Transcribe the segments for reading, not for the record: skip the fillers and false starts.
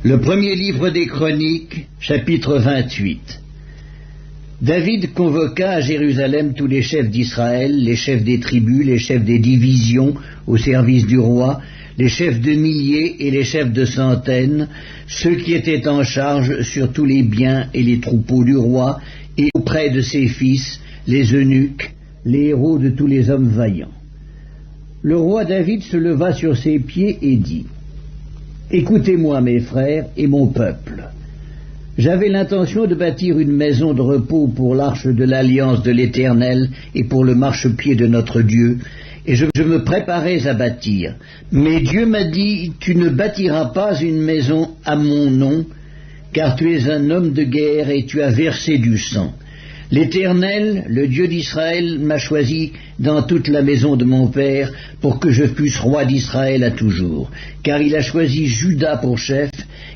Le premier livre des Chroniques, chapitre 28. David convoqua à Jérusalem tous les chefs d'Israël, les chefs des tribus, les chefs des divisions au service du roi, les chefs de milliers et les chefs de centaines, ceux qui étaient en charge sur tous les biens et les troupeaux du roi, et auprès de ses fils, les eunuques, les héros de tous les hommes vaillants. Le roi David se leva sur ses pieds et dit: « Écoutez-moi, mes frères et mon peuple. J'avais l'intention de bâtir une maison de repos pour l'arche de l'alliance de l'Éternel et pour le marchepied de notre Dieu, et je me préparais à bâtir. Mais Dieu m'a dit: tu ne bâtiras pas une maison à mon nom, car tu es un homme de guerre et tu as versé du sang. L'Éternel, le Dieu d'Israël, m'a choisi dans toute la maison de mon père pour que je fusse roi d'Israël à toujours. Car il a choisi Juda pour chef,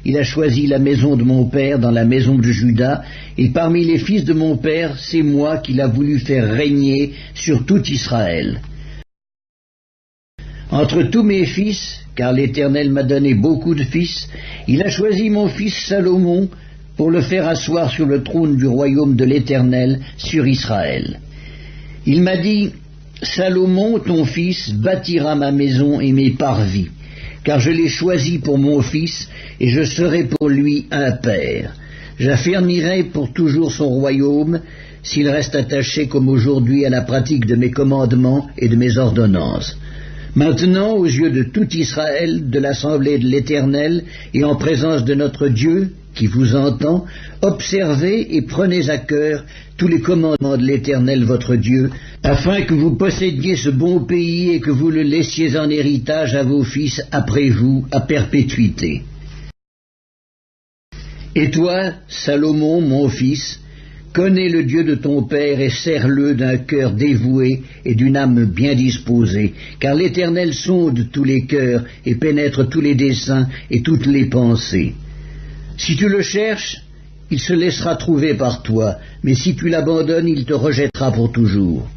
il a choisi la maison de mon père dans la maison de Juda, et parmi les fils de mon père, c'est moi qu'il a voulu faire régner sur tout Israël. Entre tous mes fils, car l'Éternel m'a donné beaucoup de fils, il a choisi mon fils Salomon pour le faire asseoir sur le trône du royaume de l'Éternel sur Israël. Il m'a dit: Salomon, ton fils, bâtira ma maison et mes parvis, car je l'ai choisi pour mon fils, et je serai pour lui un père. J'affermirai pour toujours son royaume, s'il reste attaché comme aujourd'hui à la pratique de mes commandements et de mes ordonnances. Maintenant, aux yeux de tout Israël, de l'assemblée de l'Éternel, et en présence de notre Dieu, qui vous entend, observez et prenez à cœur tous les commandements de l'Éternel votre Dieu, afin que vous possédiez ce bon pays et que vous le laissiez en héritage à vos fils après vous, à perpétuité. Et toi, Salomon, mon fils, connais le Dieu de ton père et sers-le d'un cœur dévoué et d'une âme bien disposée, car l'Éternel sonde tous les cœurs et pénètre tous les desseins et toutes les pensées. Si tu le cherches, il se laissera trouver par toi, mais si tu l'abandonnes, il te rejettera pour toujours.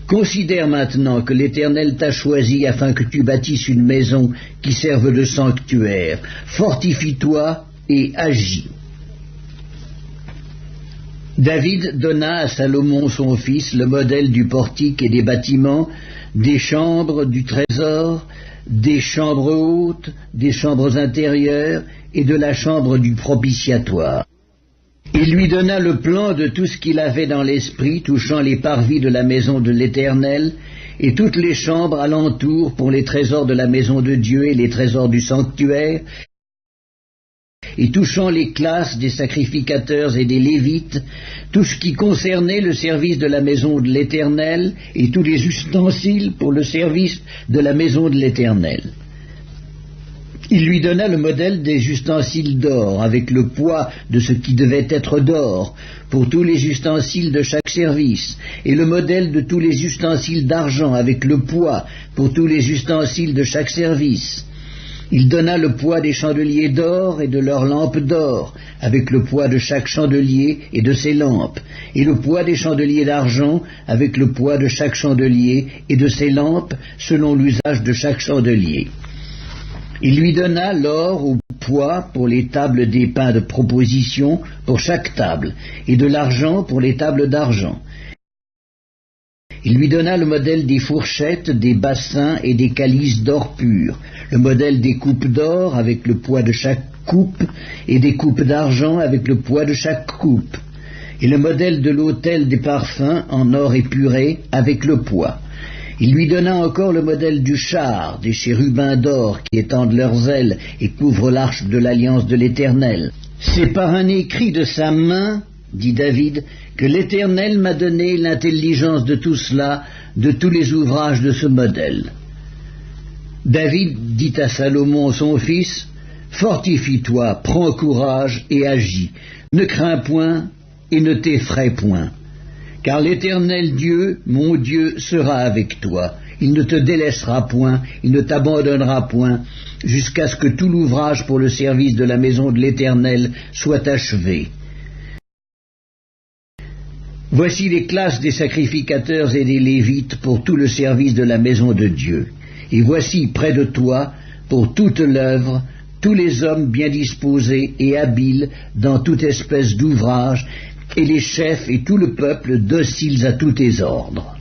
Considère maintenant que l'Éternel t'a choisi afin que tu bâtisses une maison qui serve de sanctuaire. Fortifie-toi et agis. David donna à Salomon son fils le modèle du portique et des bâtiments, des chambres du trésor, des chambres hautes, des chambres intérieures et de la chambre du propitiatoire. Il lui donna le plan de tout ce qu'il avait dans l'esprit touchant les parvis de la maison de l'Éternel et toutes les chambres alentour pour les trésors de la maison de Dieu et les trésors du sanctuaire, et touchant les classes des sacrificateurs et des Lévites, tout ce qui concernait le service de la maison de l'Éternel et tous les ustensiles pour le service de la maison de l'Éternel. Il lui donna le modèle des ustensiles d'or, avec le poids de ce qui devait être d'or, pour tous les ustensiles de chaque service, et le modèle de tous les ustensiles d'argent, avec le poids pour tous les ustensiles de chaque service. Il donna le poids des chandeliers d'or et de leurs lampes d'or, avec le poids de chaque chandelier et de ses lampes, et le poids des chandeliers d'argent, avec le poids de chaque chandelier et de ses lampes, selon l'usage de chaque chandelier. Il lui donna l'or au poids pour les tables des pains de proposition pour chaque table, et de l'argent pour les tables d'argent. Il lui donna le modèle des fourchettes, des bassins et des calices d'or pur, le modèle des coupes d'or avec le poids de chaque coupe, et des coupes d'argent avec le poids de chaque coupe, et le modèle de l'autel des parfums en or épuré avec le poids. Il lui donna encore le modèle du char, des chérubins d'or qui étendent leurs ailes et couvrent l'arche de l'alliance de l'Éternel. C'est par un écrit de sa main, dit David, que l'Éternel m'a donné l'intelligence de tout cela, de tous les ouvrages de ce modèle. David dit à Salomon son fils: Fortifie-toi, prends courage et agis, ne crains point et ne t'effraie point. Car l'Éternel Dieu, mon Dieu, sera avec toi. Il ne te délaissera point, il ne t'abandonnera point, jusqu'à ce que tout l'ouvrage pour le service de la maison de l'Éternel soit achevé. Voici les classes des sacrificateurs et des Lévites pour tout le service de la maison de Dieu. Et voici près de toi, pour toute l'œuvre, tous les hommes bien disposés et habiles dans toute espèce d'ouvrage, et les chefs et tout le peuple dociles à tous tes ordres.